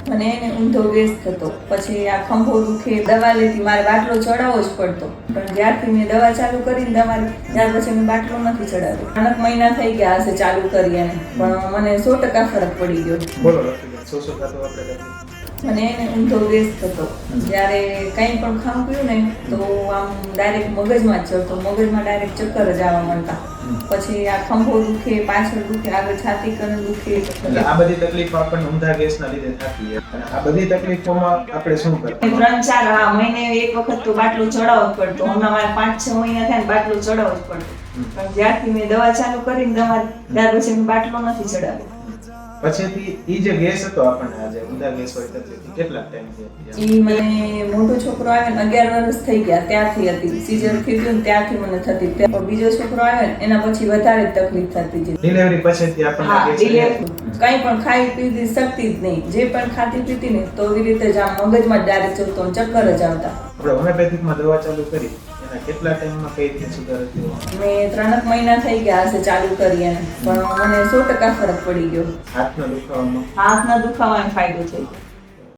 મને એને ઊંધો ગેસ થતો, પછી આ ખંભો દુખે, દવા લેતી, મારે બાટલો ચડાવવો જ પડતો. પણ જ્યારથી મેં દવા ચાલુ કરીને ત્યાર પછી મેં બાટલો નથી ચડાવ્યો. 3 મહિના થઈ ગયા હશે ચાલુ કરી એને, પણ મને 100% ફરક પડી ગયો. બોલો શું શું થતું આપણે? મને એને ઊંધો ગેસ થતો, જ્યારે કંઈ પણ ખાવું પીવું ને તો આમ ડાયરેક્ટ મગજમાં જ ચડતો, મગજમાં ડાયરેક્ટ ચક્કર જ આવવા માંડતા. પછી આ ખંભો દુખે, પાછળ દુખે, આગળ છાતી કણ દુખે. એટલે આ બધી તકલીફો આપણને ઊંધા ગેસના લીધે થતી હોય. અને આ બધી તકલીફોમાં આપણે શું કરવું? 3-4 મહિને એક વખત તો બાટલો ચડાવવો જ પડતો. હમણાં મારે 5-6 મહિના થાય ને બાટલો ચડાવવો જ પડતો. પણ જ્યારથી મેં દવા ચાલુ કરીને ત્યાર પછી મેં બાટલો નથી ચડાવ્યો. પછીથી ઈ જે ગેસ હતો આપણને આજે ઊંધા ગેસ હોય તકલીફ કેટલા ટાઈમ થી? ઈ મને મોટો છોકરો આવ્યો ને 11 વર્ષ થઈ ગયા ત્યારથી હતી. સીઝર થઈ ગયું ને ત્યારથી મને થતી. પણ બીજો છોકરો આવ્યો ને એના પછી વધારે તકલીફ થતી હતી. ડિલિવરી પછીથી આપણને ગેસ કંઈ પણ ખાઈ પીધી શકતી જ નહીં. જે પણ ખાતી પીતી ને તો એવી રીતે જ આમ મગજમાં ડાયરેક્ટ ચડતો, ચક્કર જ આવતા. આપણે હોમિયોપેથિકમાં દવા ચાલુ કરી એના કેટલા ટાઈમમાં કઈ રીતે સુધારો થયો? મેં 3 મહિના થઈ ગયા હશે ચાલુ કરી એને, પણ મને 100% ફરક પડી ગયો. હાથના દુખાવામાં? હાથના દુખાવાનો ફાયદો થઈ ગયો.